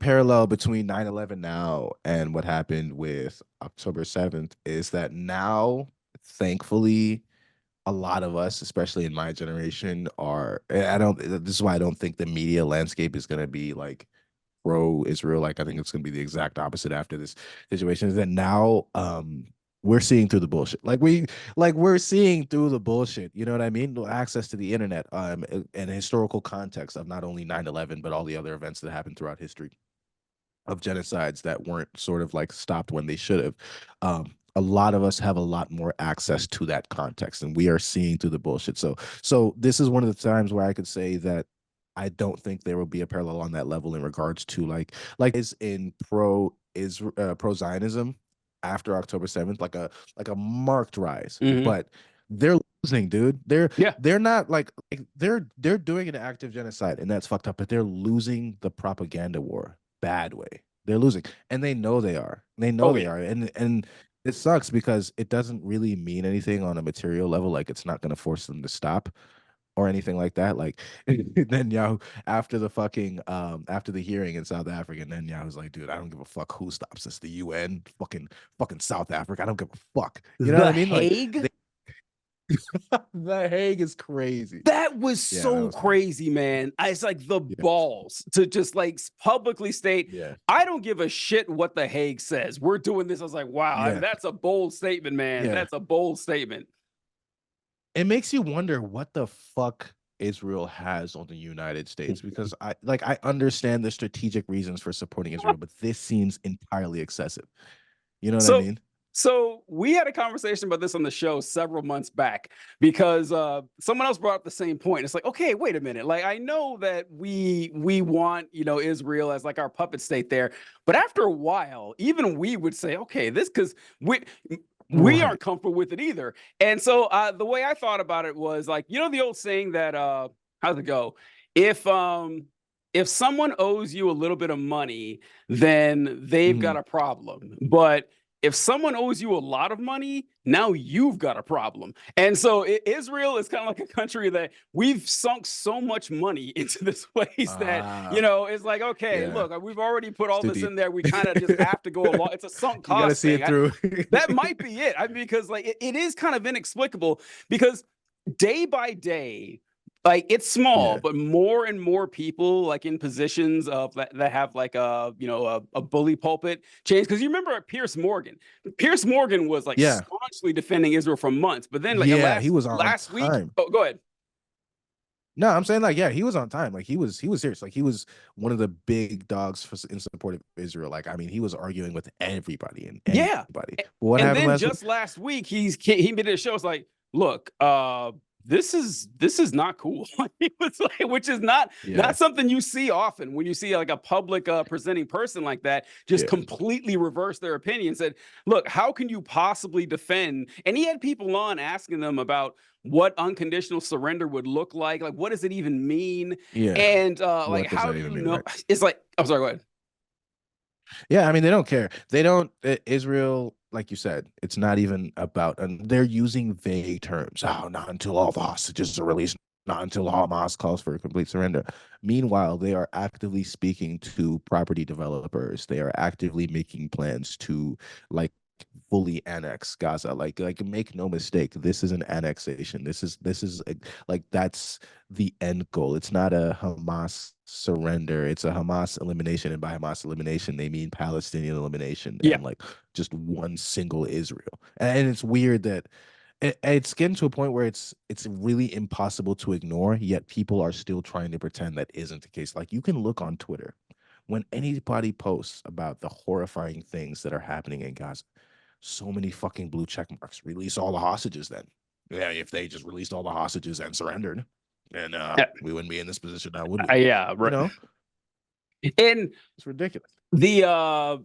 parallel between 9/11 now and what happened with October 7th is that now, thankfully, a lot of us, especially in my generation, are. I don't. This is why I don't think the media landscape is going to be like pro Israel. Like I think it's going to be the exact opposite after this situation. Is that now we're seeing through the bullshit. We're seeing through the bullshit. You know what I mean? Access to the internet and historical context of not only 9/11 but all the other events that happened throughout history of genocides that weren't sort of like stopped when they should have. A lot of us have a lot more access to that context, and we are seeing through the bullshit. So this is one of the times where I could say that I don't think there will be a parallel on that level in regards to like is in pro Zionism after October 7th, like a marked rise, Hmm. but they're losing, dude. Yeah. They're not they're doing an active genocide, and that's fucked up, but they're losing the propaganda war bad way. They're losing, and they know they are. They know Oh they yeah. are, and it sucks because it doesn't really mean anything on a material level. Like it's not going to force them to stop or anything like that. Like Netanyahu after the fucking after the hearing in South Africa, Netanyahu's like, dude, I don't give a fuck who stops us. The UN, fucking South Africa. I don't give a fuck. You know what The I mean? Like Hague. the Hague is crazy. That was Yeah, that so was crazy. crazy, man. It's like the Yeah, balls to just like publicly state, yeah, I don't give a shit what the Hague says. We're doing this. I was like, wow, I mean, yeah, that's a bold statement, man. yeah. That's a bold statement. It makes you wonder what the fuck Israel has on the United States because I understand the strategic reasons for supporting Israel, but this seems entirely excessive. You know what I So mean? so we had a conversation about this on the show several months back because someone else brought up the same point. It's like, okay, wait a minute. Like I know that we want, Israel as like our puppet state there, but after a while, even we would say, okay, this because we Right. aren't comfortable with it either. And so the way I thought about it was like, the old saying that how's it go? If if someone owes you a little bit of money, then they've got Mhm. a problem. But if someone owes you a lot of money, now you've got a problem. And so Israel is kind of like a country that we've sunk so much money into this place that, Ah, it's like, okay, yeah. look, we've already put It's all too this deep. in there. We kind of just have to go along. It's a sunk You got to cost see thing. it through. That might be it. I mean, because like it is kind of inexplicable because day by day, like it's small, Yeah. but more and more people like in positions of that have like a bully pulpit change. Because you remember Pierce Morgan was like Yeah. staunchly defending Israel for months, but then like Yeah, he last was on last week, time. oh, go ahead. No, I'm saying like, yeah, he was on time. Like he was serious. Like he was one of the big dogs in support of Israel. Like, I mean, he was arguing with everybody and Yeah. anybody. What And happened then last week? just last week, he made a show. It's like, look, this is not cool. He was like, which is not Yeah. something you see often when you see like a public presenting person like that just Yeah. completely reverse their opinion. Said, look, how can you possibly defend? And he had people on asking them about what unconditional surrender would look like. Like, what does it even mean? Yeah. And like, What does how that do even you mean, know? right? It's like, I'm sorry, go ahead. Yeah, I mean, they don't care. They don't Israel, like you said, it's not even about, and they're using vague terms. Oh, not until all the hostages are released, not until Hamas calls for a complete surrender. Meanwhile, they are actively speaking to property developers. They are actively making plans to like fully annex Gaza. Like make no mistake, this is an annexation. This is like that's the end goal. It's not a Hamas surrender. It's a Hamas elimination, and by Hamas elimination, they mean Palestinian elimination Yeah. and like just one single Israel. And it's weird that it's getting to a point where it's really impossible to ignore. Yet people are still trying to pretend that isn't the case. Like you can look on Twitter when anybody posts about the horrifying things that are happening in Gaza. So many fucking blue check marks. Release all the hostages then. Yeah, if they just released all the hostages and surrendered, and we wouldn't be in this position now, would we? Yeah, You right. know, And it's ridiculous. the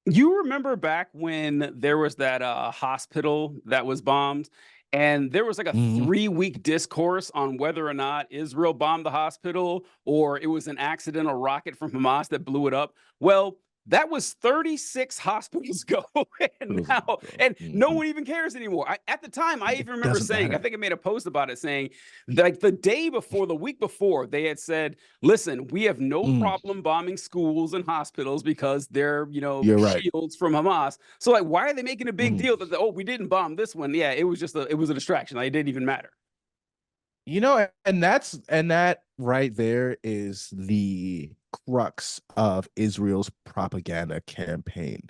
you remember back when there was that hospital that was bombed, and there was like a Hmm. 3 week discourse on whether or not Israel bombed the hospital or it was an accidental rocket from Hamas that blew it up. Well, that was 36 hospitals ago, and Those now, go. and no Mhm. one even cares anymore. At the time, I It even remember doesn't saying, I matter. think I made a post about it saying, like the day before, the week before, they had said, "Listen, we have no Mm, problem bombing schools and hospitals because they're, you're right. shields from Hamas." So like, why are they making a big Mhm. deal that oh, we didn't bomb this one? Yeah, it was just it was a distraction. Like, it didn't even matter. And that right there is the crux of Israel's propaganda campaign.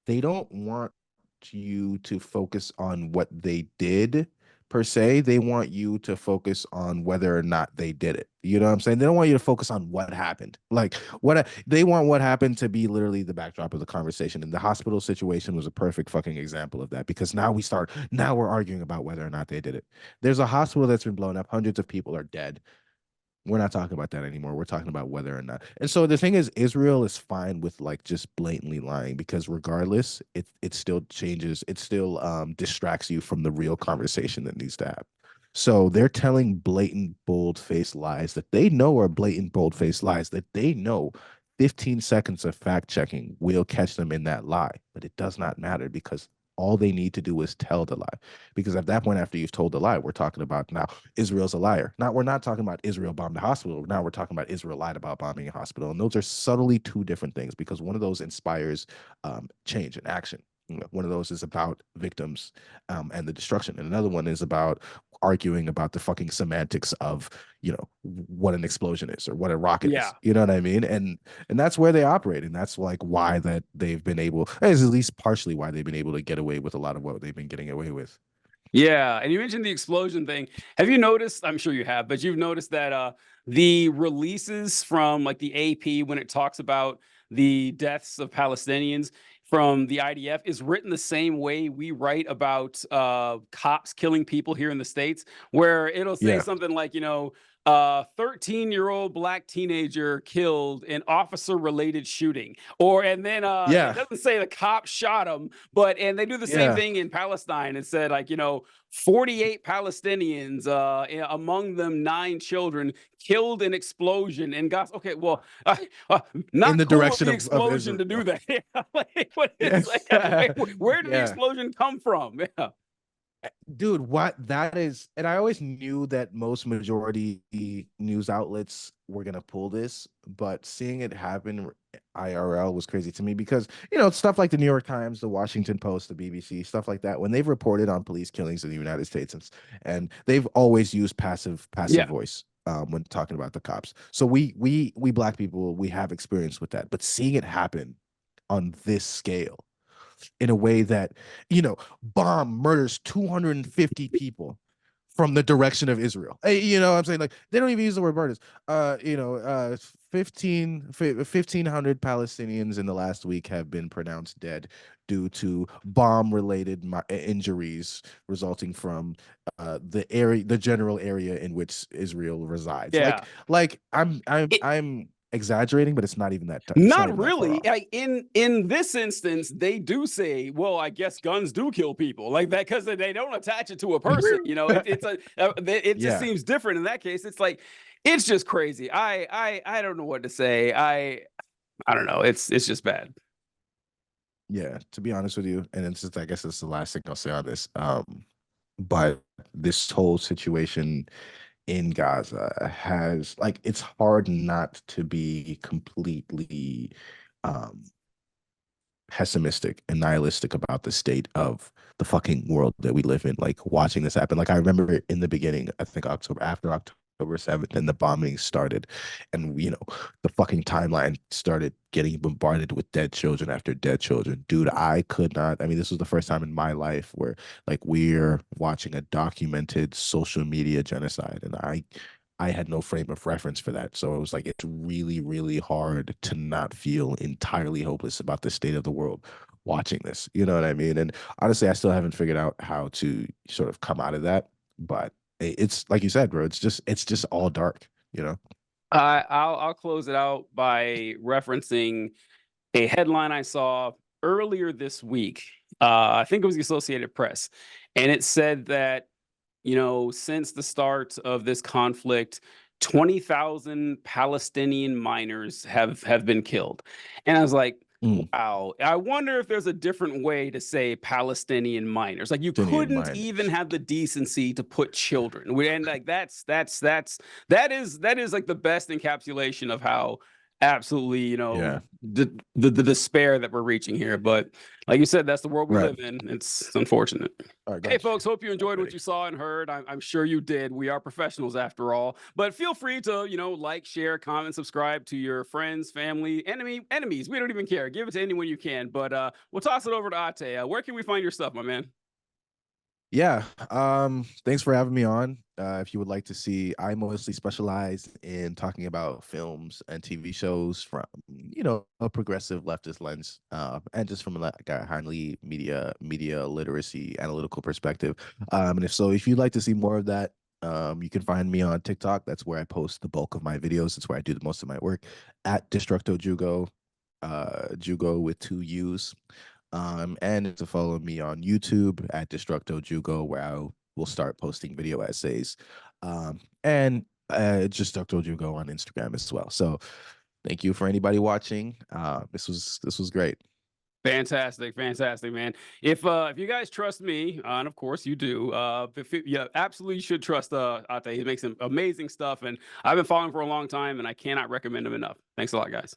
They don't want you to focus on what they did per se. They want you to focus on whether or not they did it. You know what I'm saying? They don't want you to focus on what happened. Like they want what happened to be literally the backdrop of the conversation. And the hospital situation was a perfect fucking example of that because now we're arguing about whether or not they did it. There's a hospital that's been blown up, hundreds of people are dead. We're not talking about that anymore. We're talking about whether or not. And so the thing is, Israel is fine with like just blatantly lying because regardless, it still changes. It still distracts you from the real conversation that needs to happen. So they're telling blatant, bold-faced lies that they know are blatant, bold-faced lies that they know 15 seconds of fact checking will catch them in that lie, but it does not matter because all they need to do is tell the lie. Because at that point, after you've told the lie, we're talking about now Israel's a liar. Now we're not talking about Israel bombed a hospital. Now we're talking about Israel lied about bombing a hospital, and those are subtly two different things because one of those inspires change and action. One of those is about victims and the destruction, and another one is about arguing about the fucking semantics of what an explosion is or what a rocket Yeah. is. You know what I mean? And that's where they operate, and that's like why that they've been able, is at least partially why they've been able to get away with a lot of what they've been getting away with. Yeah, and you mentioned the explosion thing. Have you noticed, I'm sure you have, but you've noticed that the releases from like the AP when it talks about the deaths of Palestinians from the IDF is written the same way we write about cops killing people here in the States, where it'll say Yeah, something like, 13-year-old black teenager killed in officer related shooting. Or and then it yeah, doesn't say the cop shot him, but and they do the same yeah. thing in Palestine. It said like, 48 Palestinians, among them 9 children, killed in explosion in Gaza. Okay, well, In not the cool of direction the of explosion to do Israel. that. Yeah, like, what is like, Yeah. where did the Yeah. explosion come from? Yeah, Dude, what that is, and I always knew that most majority news outlets were gonna pull this, but seeing it happen IRL was crazy to me because stuff like the New York Times, the Washington Post, the BBC, stuff like that, when they've reported on police killings in the United States, and they've always used passive yeah. voice when talking about the cops. So we black people, we have experience with that, but seeing it happen on this scale in a way that, bomb murders 250 people from the direction of Israel. You know what I'm saying? Like they don't even use the word murders. 1,500 Palestinians in the last week have been pronounced dead due to bomb related injuries resulting from the general area in which Israel resides. Yeah. Like I'm It, I'm exaggerating, but it's not Not even that far really. off. Like in this instance, they do say, "Well, I guess guns do kill people," like that because they don't attach it to a person. It just Yeah. seems different in that case. It's like it's just crazy. I don't know what to say. I don't know. It's just bad. Yeah, to be honest with you, and it's just I guess it's the last thing I'll say on this. But this whole situation in Gaza has like it's hard not to be completely um pessimistic and nihilistic about the state of the fucking world that we live in. Like watching this happen. Like I remember in the beginning, I think after October 7th, and the bombing started, and the fucking timeline started getting bombarded with dead children after dead children. Dude, I could not. I mean, this was the first time in my life where like we're watching a documented social media genocide, and I had no frame of reference for that. So it was like it's really, really hard to not feel entirely hopeless about the state of the world watching this. You know what I mean? And honestly, I still haven't figured out how to sort of come out of that. But it's like you said, bro. It's just all dark. You know? I'll close it out by referencing a headline I saw earlier this week. I think it was the Associated Press, and it said that since the start of this conflict, 20,000 Palestinian minors have been killed. And I was like, Mm, Wow. I wonder if there's a different way to say Palestinian minors. Like you Palestinian couldn't even minors. have the decency to put children. And like that is like the best encapsulation of how absolutely, Yeah. the despair that we're reaching here. But like you said, that's the world we Right. live in. It's unfortunate. All right, go Hey, ahead. folks, hope you I'm enjoyed what ready. you saw and heard. I'm sure you did. We are professionals after all. But feel free to, like, share, comment, subscribe to your friends, family, enemies. We don't even care. Give it to anyone you can. But we'll toss it over to Ate. Where can we find your stuff, my man? Yeah. Thanks for having me on. If you would like to see, I mostly specialize in talking about films and TV shows from, a progressive leftist lens, and just from like a highly media literacy analytical perspective. And if you'd like to see more of that, you can find me on TikTok. That's where I post the bulk of my videos. That's where I do the most of my work at Destructo Jugo, Jugo with two U's. And to follow me on YouTube at Destructo Jugo, where I will start posting video essays. And Destructo Jugo on Instagram as well. So thank you for anybody watching. This was great. Fantastic, fantastic, man. If you guys trust me, and of course you do, yeah, absolutely should trust Ate. He makes some amazing stuff, and I've been following for a long time, and I cannot recommend him enough. Thanks a lot, guys.